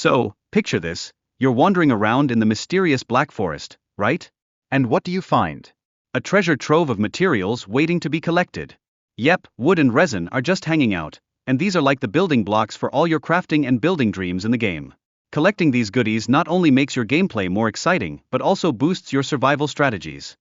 So, picture this, you're wandering around in the mysterious Black Forest, right? And what do you find? A treasure trove of materials waiting to be collected. Yep, wood and resin are just hanging out, and these are like the building blocks for all your crafting and building dreams in the game. Collecting these goodies not only makes your gameplay more exciting but also boosts your survival strategies.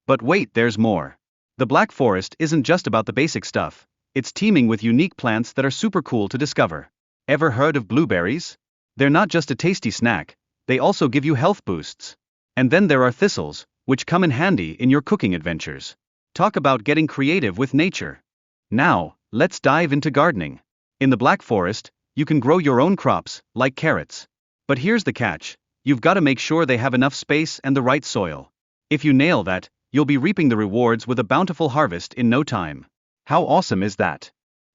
But wait, there's more. The Black Forest isn't just about the basic stuff, it's teeming with unique plants that are super cool to discover. Ever heard of blueberries? They're not just a tasty snack, they also give you health boosts. And then there are thistles, which come in handy in your cooking adventures. Talk about getting creative with nature. Now, let's dive into gardening. In the Black Forest, you can grow your own crops, like carrots. But here's the catch, you've got to make sure they have enough space and the right soil. If you nail that, you'll be reaping the rewards with a bountiful harvest in no time. How awesome is that?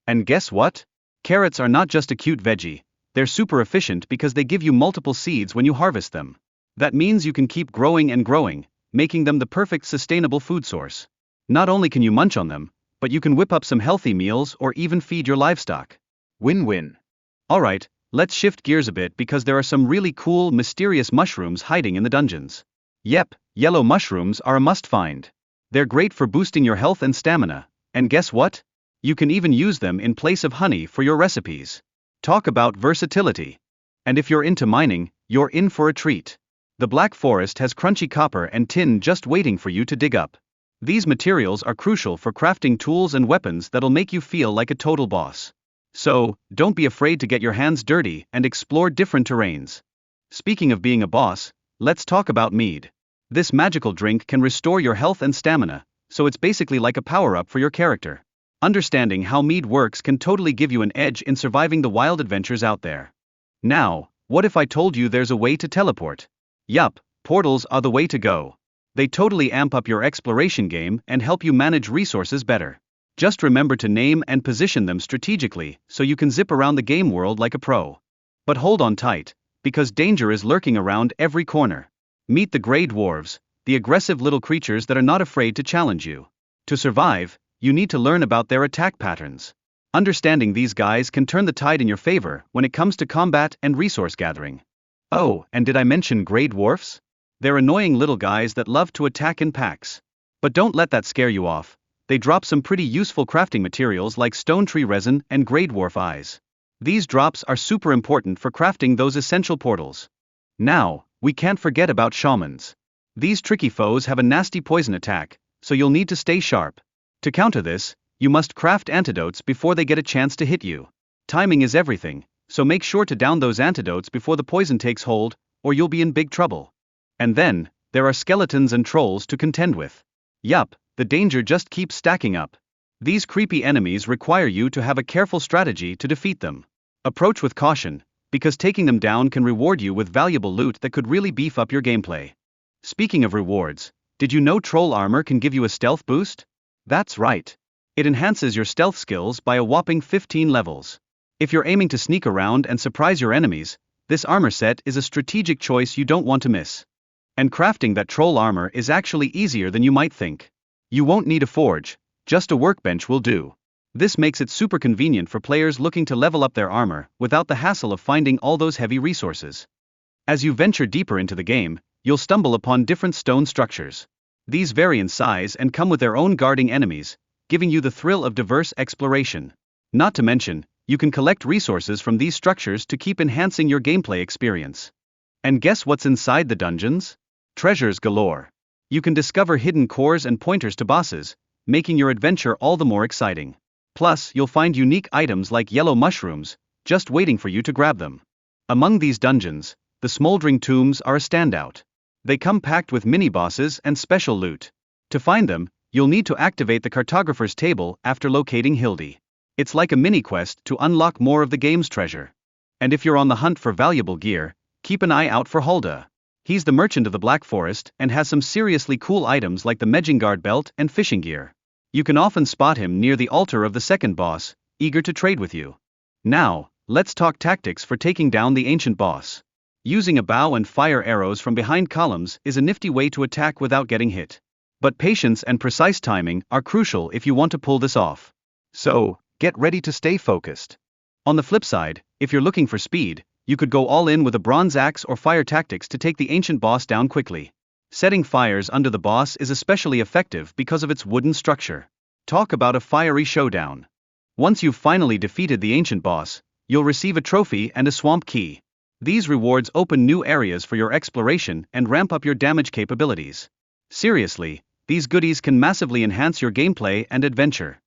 And guess what? Carrots are not just a cute veggie, they're super efficient because they give you multiple seeds when you harvest them. That means you can keep growing and growing, making them the perfect sustainable food source. Not only can you munch on them, but you can whip up some healthy meals or even feed your livestock. Win-win. Alright, let's shift gears a bit because there are some really cool, mysterious mushrooms hiding in the dungeons. Yep, yellow mushrooms are a must-find. They're great for boosting your health and stamina, and guess what? You can even use them in place of honey for your recipes. Talk about versatility. And if you're into mining, you're in for a treat. The Black Forest has crunchy copper and tin just waiting for you to dig up. These materials are crucial for crafting tools and weapons that'll make you feel like a total boss. So, don't be afraid to get your hands dirty and explore different terrains. Speaking of being a boss, let's talk about mead. This magical drink can restore your health and stamina, so it's basically like a power-up for your character. Understanding how mead works can totally give you an edge in surviving the wild adventures out there. Now, what if I told you there's a way to teleport? Yup, portals are the way to go. They totally amp up your exploration game and help you manage resources better. Just remember to name and position them strategically so you can zip around the game world like a pro. But hold on tight, because danger is lurking around every corner. Meet the Grey Dwarves, the aggressive little creatures that are not afraid to challenge you. To survive, you need to learn about their attack patterns. Understanding these guys can turn the tide in your favor when it comes to combat and resource gathering. Oh, and did I mention Grey Dwarfs? They're annoying little guys that love to attack in packs. But don't let that scare you off. They drop some pretty useful crafting materials like stone tree resin and Grey Dwarf eyes. These drops are super important for crafting those essential portals. Now, we can't forget about shamans. These tricky foes have a nasty poison attack, so you'll need to stay sharp. To counter this, you must craft antidotes before they get a chance to hit you. Timing is everything, so make sure to down those antidotes before the poison takes hold, or you'll be in big trouble. And then, there are skeletons and trolls to contend with. Yup, the danger just keeps stacking up. These creepy enemies require you to have a careful strategy to defeat them. Approach with caution, because taking them down can reward you with valuable loot that could really beef up your gameplay. Speaking of rewards, did you know troll armor can give you a stealth boost? That's right. It enhances your stealth skills by a whopping 15 levels. If you're aiming to sneak around and surprise your enemies, this armor set is a strategic choice you don't want to miss. And crafting that troll armor is actually easier than you might think. You won't need a forge, just a workbench will do. This makes it super convenient for players looking to level up their armor without the hassle of finding all those heavy resources. As you venture deeper into the game, you'll stumble upon different stone structures. These vary in size and come with their own guarding enemies, giving you the thrill of diverse exploration. Not to mention, you can collect resources from these structures to keep enhancing your gameplay experience. And guess what's inside the dungeons? Treasures galore. You can discover hidden cores and pointers to bosses, making your adventure all the more exciting. Plus, you'll find unique items like yellow mushrooms, just waiting for you to grab them. Among these dungeons, the smoldering tombs are a standout. They come packed with mini-bosses and special loot. To find them, you'll need to activate the cartographer's table after locating Hildy. It's like a mini-quest to unlock more of the game's treasure. And if you're on the hunt for valuable gear, keep an eye out for Hulda. He's the merchant of the Black Forest and has some seriously cool items like the Medjingard belt and fishing gear. You can often spot him near the altar of the second boss, eager to trade with you. Now, let's talk tactics for taking down the ancient boss. Using a bow and fire arrows from behind columns is a nifty way to attack without getting hit. But patience and precise timing are crucial if you want to pull this off. So, get ready to stay focused. On the flip side, if you're looking for speed, You could go all in with a bronze axe or fire tactics to take the ancient boss down quickly. Setting fires under the boss is especially effective because of its wooden structure. Talk about a fiery showdown. Once you've finally defeated the ancient boss, you'll receive a trophy and a swamp key. These rewards open new areas for your exploration and ramp up your damage capabilities. Seriously, these goodies can massively enhance your gameplay and adventure.